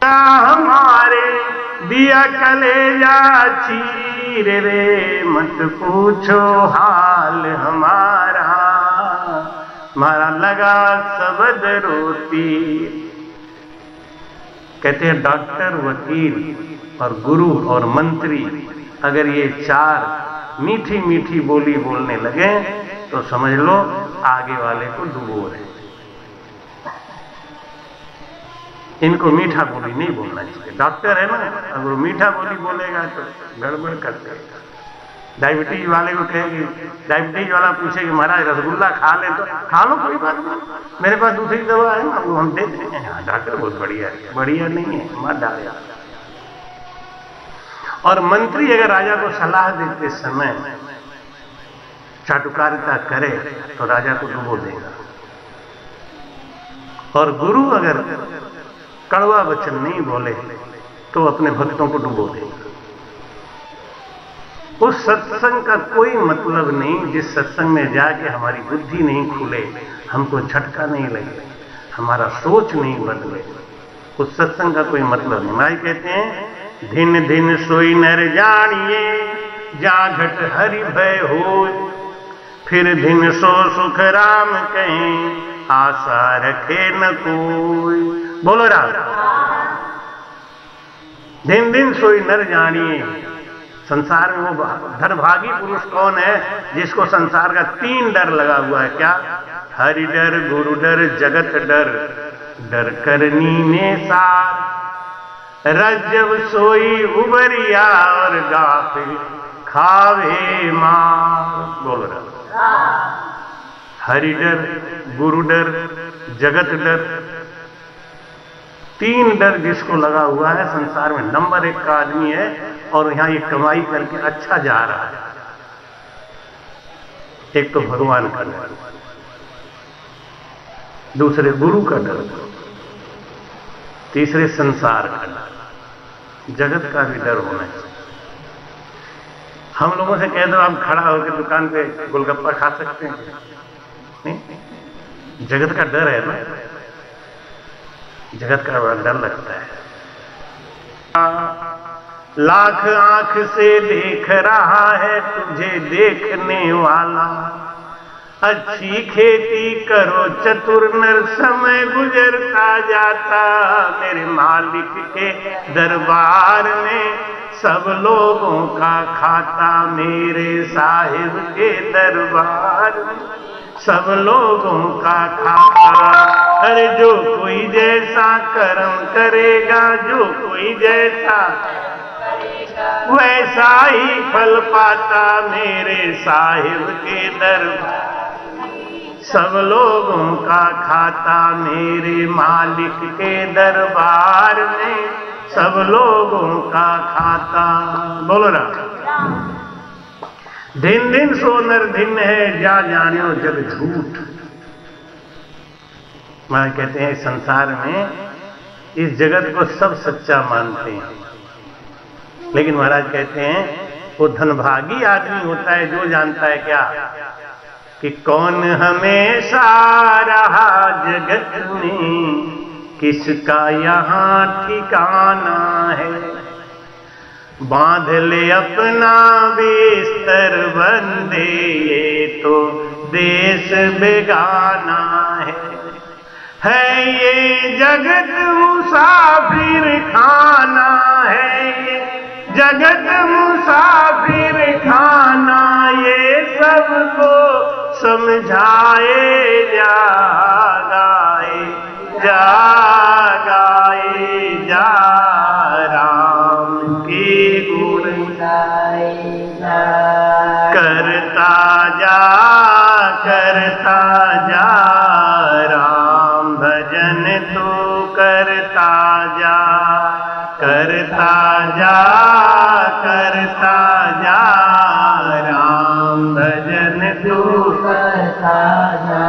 हमारे दिया कलेजा चीर रे, मत पूछो हाल हमारा, मारा लगा सबद रोती। कहते हैं डॉक्टर, वकील और गुरु और मंत्री अगर ये चार मीठी मीठी बोली बोलने लगे तो समझ लो आगे वाले को डुबो रहे। इनको मीठा बोली नहीं बोलना चाहिए। डॉक्टर है ना, अगर वो मीठा बोली बोलेगा तो गड़बड़ कर देगा। डायबिटीज वाले को कहेगी, डायबिटीज वाला पूछे कि महाराज रसगुल्ला खा ले, तो खा लो कोई बात नहीं, मेरे पास दूसरी दवा है ना, वो हम दे देंगे। हाँ डॉक्टर बहुत बढ़िया है, बढ़िया नहीं है मत डाले। और मंत्री अगर राजा को सलाह देते समय चाटुकारिता करे तो राजा को डुबो देगा। और गुरु अगर कड़वा वचन नहीं बोले तो अपने भक्तों को डुबो देगा। उस सत्संग का कोई मतलब नहीं जिस सत्संग में जाके हमारी बुद्धि नहीं खुले, हमको झटका नहीं लगे, हमारा सोच नहीं बदले, उस सत्संग का कोई मतलब नहीं। महाराज कहते हैं दिन दिन सोई नर जानिए, जाघट हरि भय हो, फिर दिन सो सुख राम कहें, आशा रखे न कोई। बोलो राम। दिन दिन सोई नर जानिए। संसार में वो धनभागी पुरुष कौन है जिसको संसार का 3 डर लगा हुआ है? क्या? हरि डर, गुरु डर, जगत डर, डर करनी ने सार, रज्जब सोई उबरिया और गाफिल खावे मार। बोलो राम। हरि डर, गुरु डर, जगत डर, 3 डर जिसको लगा हुआ है संसार में नंबर 1 का आदमी है और यहां ये कमाई करके अच्छा जा रहा है। एक तो भगवान का डर, दूसरे गुरु का डर, तीसरे संसार का डर, जगत का भी डर होना चाहिए। हम लोगों से कह दो आप खड़ा होकर दुकान पे गोलगप्पा खा सकते हैं? नहीं। जगत का डर है ना, जगत का बड़ा डर लगता है। लाख आंख से देख रहा है तुझे देखने वाला, अच्छी खेती करो चतुर नर, समय गुजरता जाता मेरे मालिक के दरबार में, सब लोगों का खाता मेरे साहिब के दरबार में, सब लोगों का खाता। अरे जो कोई जैसा कर्म करेगा, जो कोई जैसा वैसा ही फल पाता मेरे साहिब के दरबार, सब लोगों का खाता मेरे मालिक के दरबार में, सब लोगों का खाता। बोलो ना। दिन दिन सो नर दिन है, जा जानियो जग झूठ। महाराज कहते हैं संसार में इस जगत को सब सच्चा मानते हैं, लेकिन महाराज कहते हैं वो धनभागी आदमी होता है जो जानता है क्या कि कौन हमेशा रहा जगत में, किसका यहाँ ठिकाना है, बांध ले अपना बिस्तर बंदे, ये तो देश बेगाना है ये जगत मुसाफिर खाना है, ये जगत मुसाफिर खाना, ये सबको समझाए जागाए जागाए जा, राम के गुण करता जा राम भजन तू करता जा राम भजन तू करता जा।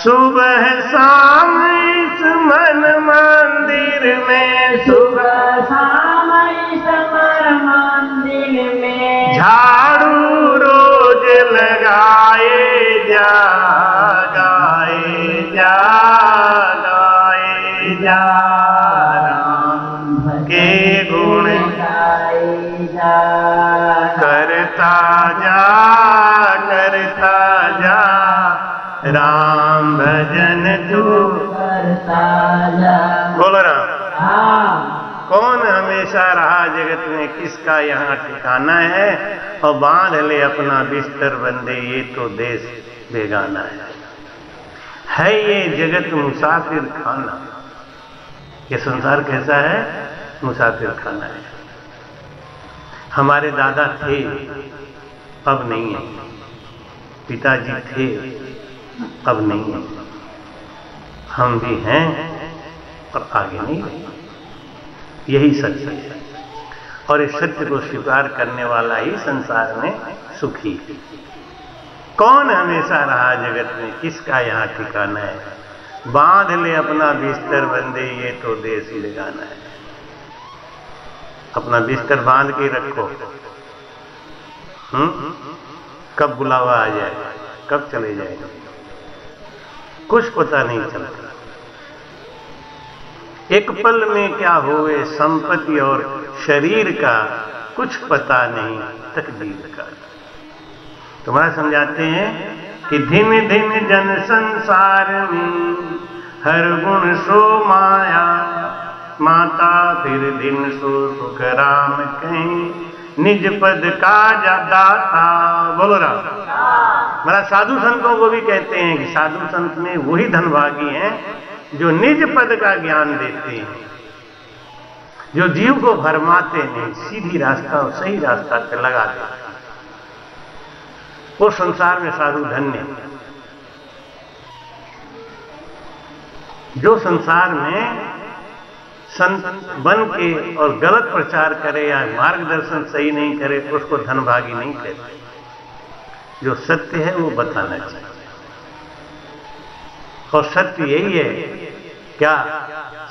सुबह शाम इस मन मंदिर में, सुबह शाम इस मन मंदिर में, झाड़ू रोज लगाए जागाए जा, राम के गुण करता जा राम भजन तू करता जा। बोलो राम। कौन हमेशा रहा जगत में, किसका यहाँ ठिकाना है, और बांध ले अपना बिस्तर बंदे ये तो देश बेगाना है ये जगत मुसाफिर खाना। ये संसार कैसा है? मुसाफिर खाना है। हमारे दादा थे, अब नहीं है। पिताजी थे, अब नहीं है। हम भी हैं और आगे नहीं रहेंगे। यही सत्य है, और इस सत्य को स्वीकार करने वाला ही संसार में सुखी है। कौन हमेशा रहा जगत में, किसका यहाँ ठिकाना है, बांध ले अपना बिस्तर बंदे ये तो देश बेगाना है। अपना बिस्तर बांध के रखो, कब बुलावा आ जाएगा, कब चले जाएगा, कुछ पता नहीं चलता। एक पल में क्या होवे संपत्ति और शरीर का, कुछ पता नहीं तकदीर का। तुम्हारा समझाते हैं कि धिन धिन जन संसार में हर गुण सो माया, माता फिर दिन सो सुख राम कहीं निज पद का दाता। बोलो राम। महाराज साधु संतों को भी कहते हैं कि साधु संत में वही धनभागी हैं जो निज पद का ज्ञान देते हैं, जो जीव को भरमाते नहीं, सीधी रास्ता और सही रास्ता पे लगाते हैं। वो संसार में साधु धन्य है। जो संसार में संत बन के और गलत प्रचार करे या मार्गदर्शन सही नहीं करे, उसको धनभागी नहीं कहते। जो सत्य है वो बताना चाहिए, और सत्य यही है क्या?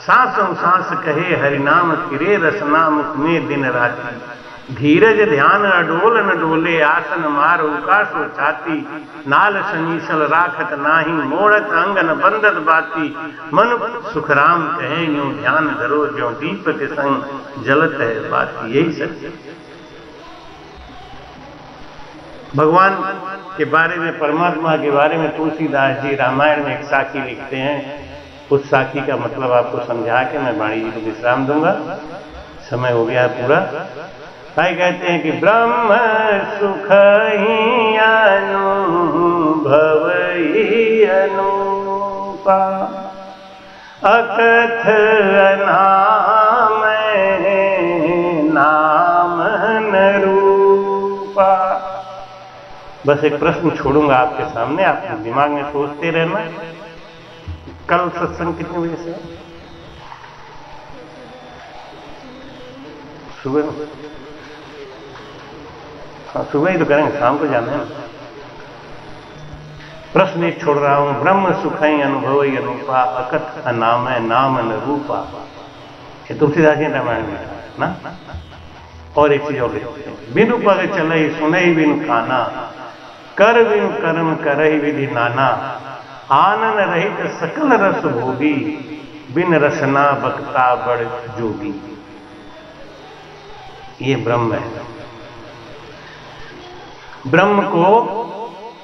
सांसों सांस कहे हरिनाम फिरे रसना मुख में दिन राति, धीरज ध्यान अडोल न डोले आसन मार उकासो छाती, नाल सनीसल राखत नाही मोड़त अंग न बंदत बाती, मन सुखराम कहे यूं ध्यान धरो ज्यों दीपक संग जलत है बाती। यही सत्य। भगवान के बारे में, परमात्मा के बारे में तुलसीदास जी रामायण में एक साखी लिखते हैं। उस साखी का मतलब आपको समझा के मैं वाणी जी को विश्राम दूंगा, समय हो गया पूरा। भाई कहते हैं कि ब्रह्म सुख ही अनुभव ही अनूपा, अकथ अनाम नाम न रूपा। बस एक प्रश्न छोड़ूंगा आपके सामने, आप दिमाग में सोचते रहना। कल सत्संग कितने बजे से? सुबह। हाँ, सुबह ही तो करेंगे, शाम को जाना है। प्रश्न एक छोड़ रहा हूं, ब्रह्म सुखई अनुभव अनूपा, अकथ अनाम नाम न रूपा। ये तुलसीदास जी रामायण में ना। और एक चीज और लिखते हैं, बिनु पग चलई सुनई बिनु काना, कर बिनु कर्म करई विधि नाना, आनन रहित सकल रस भोगी, बिन रसना बक्ता बड़ जोगी। ये ब्रह्म है। ब्रह्म को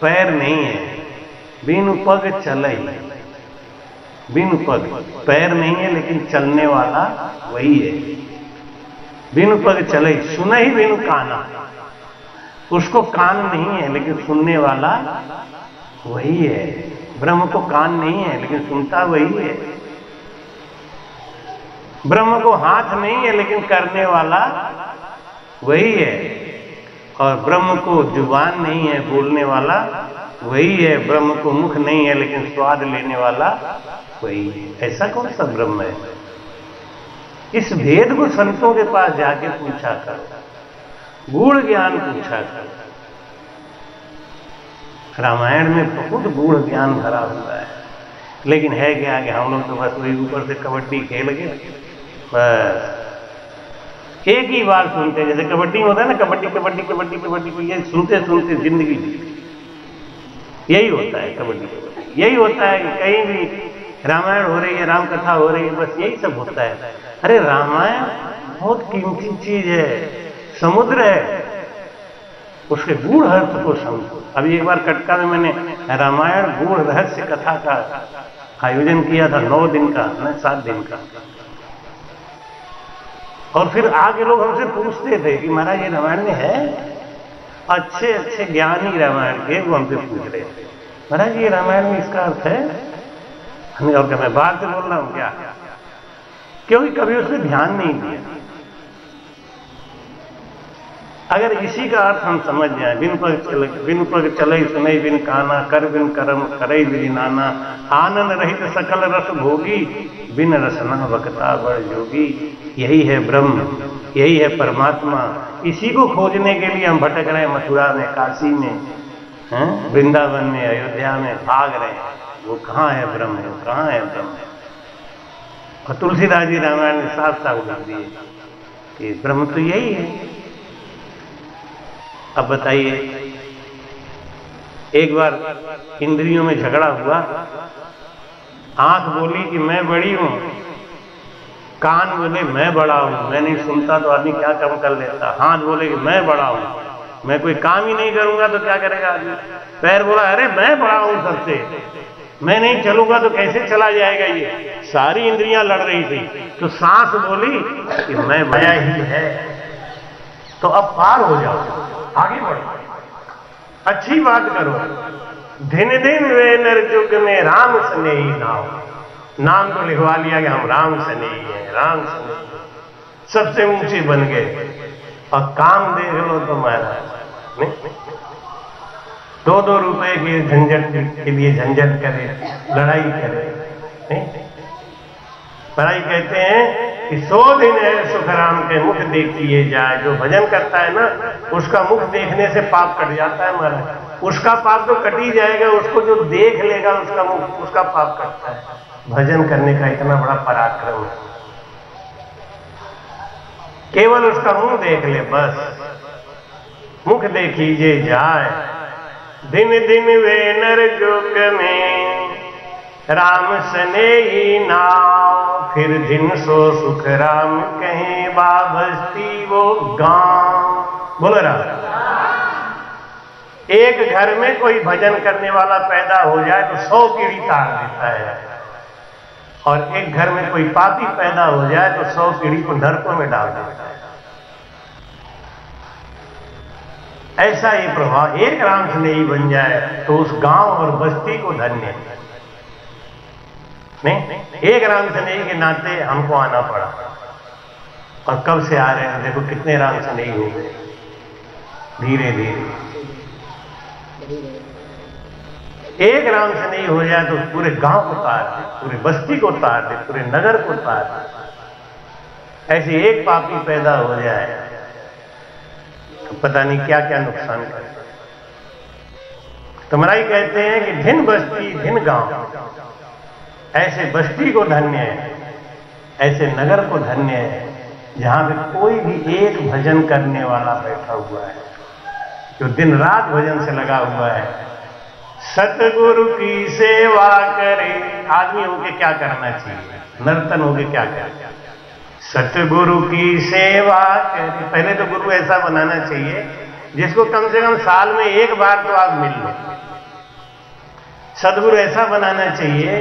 पैर नहीं है, बिनु पग चलई। बिनु पग, पैर नहीं है लेकिन चलने वाला वही है। बिनु पग चलई सुनई बिनु काना, उसको कान नहीं है लेकिन सुनने वाला वही है। ब्रह्म को कान नहीं है लेकिन सुनता वही है। ब्रह्म को हाथ नहीं है लेकिन करने वाला वही है। और ब्रह्म को जुबान नहीं है, बोलने वाला वही है। ब्रह्म को मुख नहीं है लेकिन स्वाद लेने वाला वही है। ऐसा कौन सा ब्रह्म है? इस भेद को संतों के पास जाके पूछा करो, गूढ़ ज्ञान पूछा करो। रामायण में बहुत गूढ़ ज्ञान भरा हुआ है, लेकिन है क्या कि हम लोग तो बस वही ऊपर से कबड्डी खेल गए, बस एक ही बार सुनते, जैसे कबड्डी होता है ना, कबड्डी कबड्डी कबड्डी कबड्डी, ये सुनते सुनते जिंदगी यही होता है। कबड्डी यही होता है कि कहीं भी रामायण हो रही है, राम कथा हो रही है, बस यही सब होता है। अरे रामायण बहुत कीमती चीज है, समुद्र है, उसके गूढ़ अर्थ को समझो। अभी एक बार कटका में मैंने रामायण गूढ़ रहस्य कथा का आयोजन किया था, 9 दिन का, 7 दिन का। और फिर आगे लोग हमसे पूछते थे कि महाराज ये रामायण में है, अच्छे अच्छे ज्ञानी रामायण के वो हमसे पूछ रहे थे, महाराज ये रामायण में इसका अर्थ है। और क्या मैं बाहर से बोल रहा हूं क्या? क्योंकि कभी उसने ध्यान नहीं दिया। अगर इसी का अर्थ हम समझ जाए, बिन पग चले सुनई बिन काना, कर बिन करम करई बिन नाना, आनंद रहित सकल रस भोगी, बिन रसना बकता बड़ जोगी। यही है ब्रह्म, यही है परमात्मा। इसी को खोजने के लिए हम भटक रहे हैं, मथुरा में, काशी में, वृंदावन में, अयोध्या में भाग रहे हैं। वो कहाँ है ब्रह्म, वो कहाँ है ब्रह्म? और तुलसीदास जी रामायण में साफ साफ लिख दिए कि ब्रह्म तो यही है। अब बताइए, एक बार इंद्रियों में झगड़ा हुआ, आंख बोली कि मैं बड़ी हूं, कान बोले मैं बड़ा हूं, मैं नहीं सुनता तो आदमी क्या काम कर लेता, हाथ बोले कि मैं बड़ा हूं, मैं कोई काम ही नहीं करूंगा तो क्या करेगा आदमी, पैर बोला अरे मैं बड़ा हूं सबसे, मैं नहीं चलूंगा तो कैसे चला जाएगा। ये सारी इंद्रियां लड़ रही थी, तो सांस बोली कि मैं माया ही है। तो अब पार हो जाओ, आगे बढ़ो, अच्छी बात करो। दिन दिन वे नर जुग में राम स्नेही नाम, नाम तो लिखवा लिया कि हम राम स्नेही हैं, राम स्नेही, सबसे ऊंचे बन गए। और काम देख लो तो महाराज नहीं, 2-2 रुपए के झंझट के लिए झंझट करे, लड़ाई करे नहीं। पढ़ाई कहते हैं कि 100 दिन है सुखराम के मुख देखिए जाए। जो भजन करता है ना, उसका मुख देखने से पाप कट जाता है महाराज। उसका पाप तो कट ही जाएगा, उसको जो देख लेगा उसका मुख, उसका पाप कटता है। भजन करने का इतना बड़ा पराक्रम है, केवल उसका मुंह देख ले बस, मुख देखिए जाए। दिन दिन वे नर जुग में राम स्नेही नाव, फिर दिन सो सुख राम कहें बाबस्ती वो गांव। बोलो राम। एक घर में कोई भजन करने वाला पैदा हो जाए तो 100 पीढ़ी तार देता है, और एक घर में कोई पापी पैदा हो जाए तो 100 पीढ़ी को नरकों में डाल देता है। ऐसा ये प्रभाव, एक राम स्नेही बन जाए तो उस गांव और बस्ती को धन्य नहीं। एक राम स्नेही के नाते हमको आना पड़ा, और कब से आ रहे हैं, देखो कितने राम स्नेही हो गए धीरे धीरे। एक राम स्नेही हो जाए तो पूरे गांव को तार दे, पूरे बस्ती को तार दे, पूरे नगर को तार दे। ऐसे एक पापी पैदा हो जाए तो पता नहीं क्या क्या नुकसान करे। तो महाराज कहते हैं कि धिन बस्ती धिन गांव, ऐसे बस्ती को धन्य है, ऐसे नगर को धन्य है जहां पे कोई भी एक भजन करने वाला बैठा हुआ है, जो दिन रात भजन से लगा हुआ है। सतगुरु की सेवा करे। आदमी होके क्या करना चाहिए, नर्तन होके क्या करना, सतगुरु की सेवा करे। पहले तो गुरु ऐसा बनाना चाहिए जिसको कम से कम साल में एक बार तो आप मिल लो। सदगुरु ऐसा बनाना चाहिए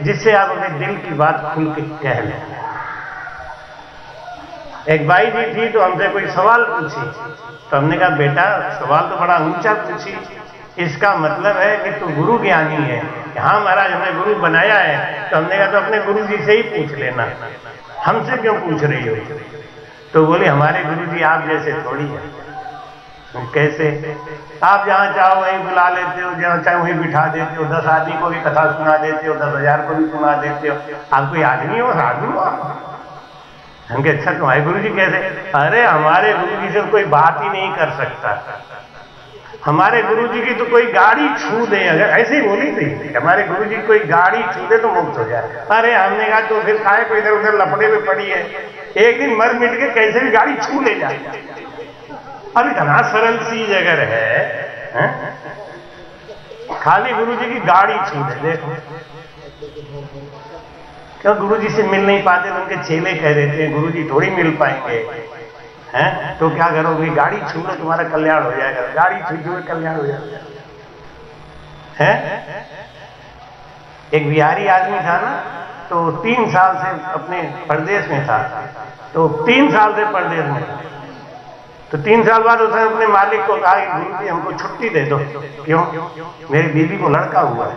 जिससे आप अपने दिल की बात खुल के कह लें। एक बाई जी थी तो हमसे कोई सवाल पूछी, तो हमने कहा बेटा सवाल तो बड़ा ऊंचा पूछी, इसका मतलब है कि तू गुरु ज्ञानी है। हाँ महाराज हमें गुरु बनाया है। तो हमने कहा तो अपने गुरु जी से ही पूछ लेना, हमसे क्यों पूछ रही हो? तो बोले हमारे गुरु जी आप जैसे थोड़ी है। कैसे? आप जहां चाहो वहीं बुला लेते हो, जहां चाहे वहीं बिठा देते हो, 10 आदमी को भी कथा सुना देते हो, 10,000 को भी सुना देते हो। आप कोई आदमी हो, साधु हो? हम कहे अच्छा तुम्हारे गुरु जी कैसे? अरे हमारे गुरु जी से कोई बात ही नहीं कर सकता। हमारे गुरु जी की तो कोई गाड़ी छू दे, अगर ऐसे ही बोली थी, हमारे गुरु जी कोई गाड़ी छू दे तो मुक्त हो जाए। अरे हमने कहा तो फिर काहे कोई इधर उधर लफड़े में पड़ी है, एक दिन मर मिट के कैसे भी गाड़ी छू ले जाए। अब इतना सरल सी जगह है, खाली गुरु जी की गाड़ी छू दे। देखो क्यों गुरुजी से मिल नहीं पाते तो उनके चेले कह देते हैं गुरुजी थोड़ी मिल पाएंगे, हैं तो क्या करोगे, गाड़ी छू लो तुम्हारा कल्याण हो जाएगा, गाड़ी छू कल्याण हो जाएगा। हैं एक बिहारी आदमी था ना, तो 3 साल से अपने परदेश में था, तो 3 साल से परदेश में था, तो 3 साल बाद उसने अपने मालिक को कहा कि गुरुजी हमको छुट्टी दे दो। क्यों? मेरी बीवी को लड़का हुआ है।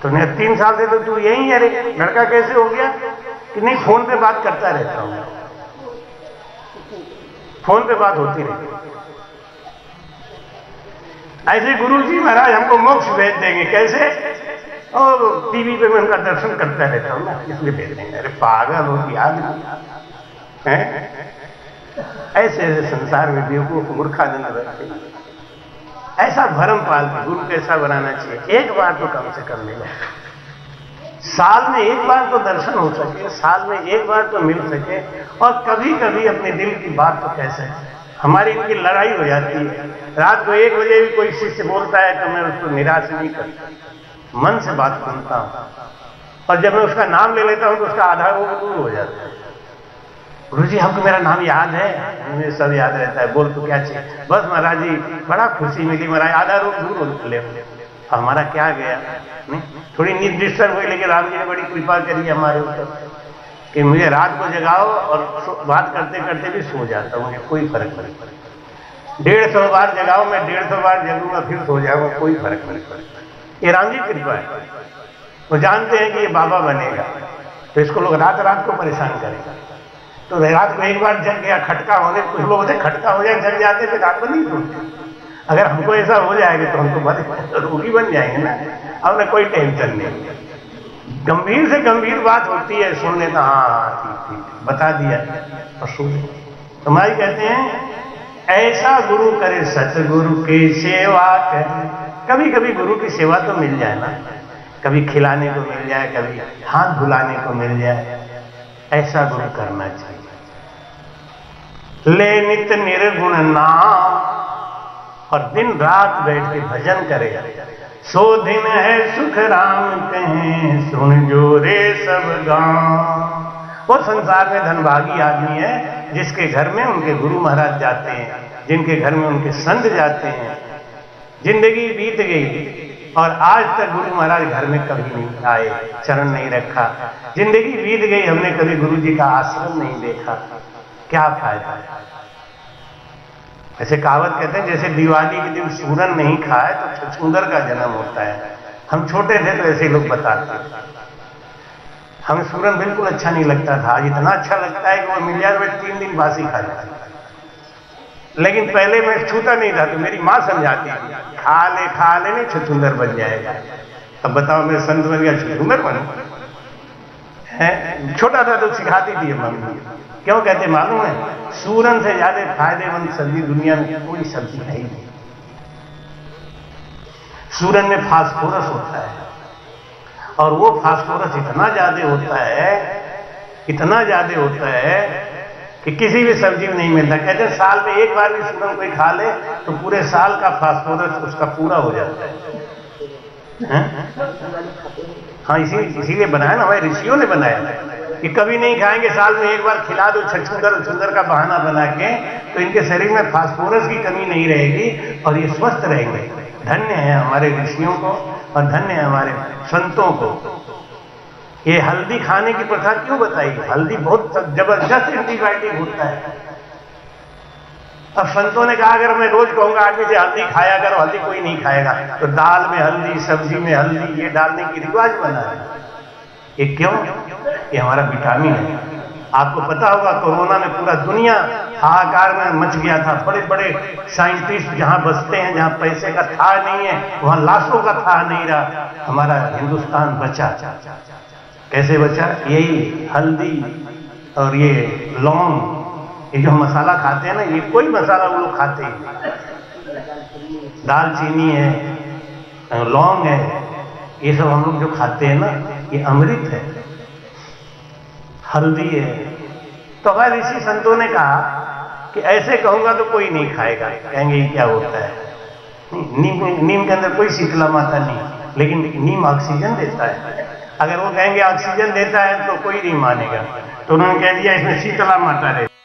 तो 3 साल से तो तू यही है रे, लड़का कैसे हो गया? कि नहीं फोन पे बात करता रहता हूं, फोन पे बात होती रहती। ऐसे गुरुजी महाराज हमको मोक्ष भेज देंगे, कैसे? और टीवी पे मैं उनका दर्शन करता रहता हूँ ना, इसलिए भेज देंगे। अरे पागल हो कि आदमी है? ऐसे ऐसे संसार में बेवकूफ मूर्खानंद रहते हैं। ऐसा भरम पाल के गुरु कैसा बनाना चाहिए, एक बार तो कम से कम मिले, साल में एक बार तो दर्शन हो सके, साल में एक बार तो मिल सके, और कभी कभी अपने दिल की बात तो कह सके। हमारी इनकी लड़ाई हो जाती है, रात को 1 बजे भी कोई शिष्य बोलता है तो मैं उसको निराश नहीं करता, मन से बात सुनता हूं, और जब मैं उसका नाम ले लेता हूं तो उसका आधा वो दूर हो जाता है। गुरुजी हमको मेरा नाम याद है, मुझे सब याद रहता है, बोल तो क्या चाहिए? बस महाराज जी बड़ा खुशी मिली महाराज, आधा रोग दूर हो ले। हमारा क्या गया? नहीं थोड़ी नींद डिस्टर्ब हुई, लेकिन राम जी ने बड़ी कृपा करी हमारे ऊपर कि मुझे रात को जगाओ और बात करते करते भी सो जाता हूँ, मुझे कोई फर्क नहीं पड़ता। 150 बार जगाओ, मैं 150 बार जगूंगा फिर सो जाऊंगा, कोई फर्क नहीं पड़ता। ये राम जी कृपा है। वो जानते हैं कि ये बाबा बनेगा, तो इसको लोग रात रात को परेशान करेगा। तो रात को एक बार जग गया, खटका होने, कुछ लोग होते खटका हो जाए जग जाते, फिर रात को नहीं सोते। अगर हमको ऐसा हो जाएगा तो हमको रोगी बन जाएंगे ना, अब कोई टेंशन नहीं। गंभीर से गंभीर बात होती है, सुन लेता हाँ ठीक ठीक बता दिया और सुन। हमारी कहते हैं ऐसा गुरु करे सतगुरु की सेवा करे। कभी कभी गुरु की सेवा तो मिल जाए ना, कभी खिलाने को मिल जाए, कभी हाथ धुलाने को मिल जाए, ऐसा गुरु करना चाहिए। ले नित निर्गुण नाम, और दिन रात बैठ के भजन करे, सो दिन है सुख राम कहें, सुन जो रे सब गाँव। वो संसार में धनभागी आदमी है जिसके घर में उनके गुरु महाराज जाते हैं, जिनके घर में उनके संत जाते हैं। जिंदगी बीत गई और आज तक गुरु महाराज घर में कभी नहीं आए, चरण नहीं रखा। जिंदगी बीत गई, हमने कभी गुरु जी का आश्रम नहीं देखा, क्या फायदा? ऐसे कहावत कहते हैं जैसे दिवाली के दिन सूरन नहीं खाए तो छछूंदर का जन्म होता है। हम छोटे थे तो ऐसे लोग बताते, हमें सूरन बिल्कुल अच्छा नहीं लगता था, आज इतना अच्छा लगता है कि वो मिल जाए, 3 दिन बासी खा जाता। लेकिन पहले मैं छूता नहीं था, तो मेरी माँ समझाती थी खा ले नहीं छछूंदर बन जाएगा। अब बताओ मैं संत बन गया, छछूंदर बन? छोटा था तो सिखाती थी मम्मी। क्यों कहते मालूम है? सूरन से ज्यादा फायदेमंद सब्जी दुनिया में कोई सब्जी है ही नहीं। सूरन में फास्फोरस होता है, और वो फास्फोरस इतना ज्यादा होता है, इतना ज्यादा होता है कि किसी भी सब्जी में नहीं मिलता। कहते हैं साल में एक बार भी सूरन कोई खा ले तो पूरे साल का फास्फोरस उसका पूरा हो जाता है। हाँ इसीलिए बनाया ना, हमारे ऋषियों ने बनाया कि कभी नहीं खाएंगे, साल में एक बार खिला दो छछूंदर का बहाना बना के, तो इनके शरीर में फास्फोरस की कमी नहीं रहेगी और ये स्वस्थ रहेंगे। धन्य है हमारे ऋषियों को और धन्य है हमारे संतों को। ये हल्दी खाने की प्रथा क्यों बताई? हल्दी बहुत जबरदस्त एंटीबायोटिक होता है। अब संतों ने कहा अगर मैं रोज कहूंगा आदमी से हल्दी खाया करो, हल्दी कोई नहीं खाएगा, तो दाल में हल्दी, सब्जी में हल्दी, ये डालने की रिवाज बना है। ये क्यों? ये हमारा विटामिन है। आपको पता होगा कोरोना में पूरा दुनिया हाहाकार में मच गया था। बड़े बड़े साइंटिस्ट जहां बसते हैं, जहां पैसे का था नहीं है, वहां लाशों का था नहीं रहा। हमारा हिंदुस्तान बचा। कैसे बचा? यही हल्दी और ये लौंग, ये जो मसाला खाते हैं ना, ये कोई मसाला वो लोग खाते हैं। दालचीनी है, लौंग है, ये सब हम लोग जो खाते हैं ना, ये अमृत है। हल्दी है। तो अगर ऋषि संतों ने कहा कि ऐसे कहूंगा तो कोई नहीं खाएगा, कहेंगे ये क्या होता है? नीम के अंदर कोई शीतला माता नहीं, लेकिन नीम ऑक्सीजन देता है। अगर वो कहेंगे ऑक्सीजन देता है तो कोई नहीं मानेगा। तो उन्होंने कह दिया इसमें शीतला माता रहती।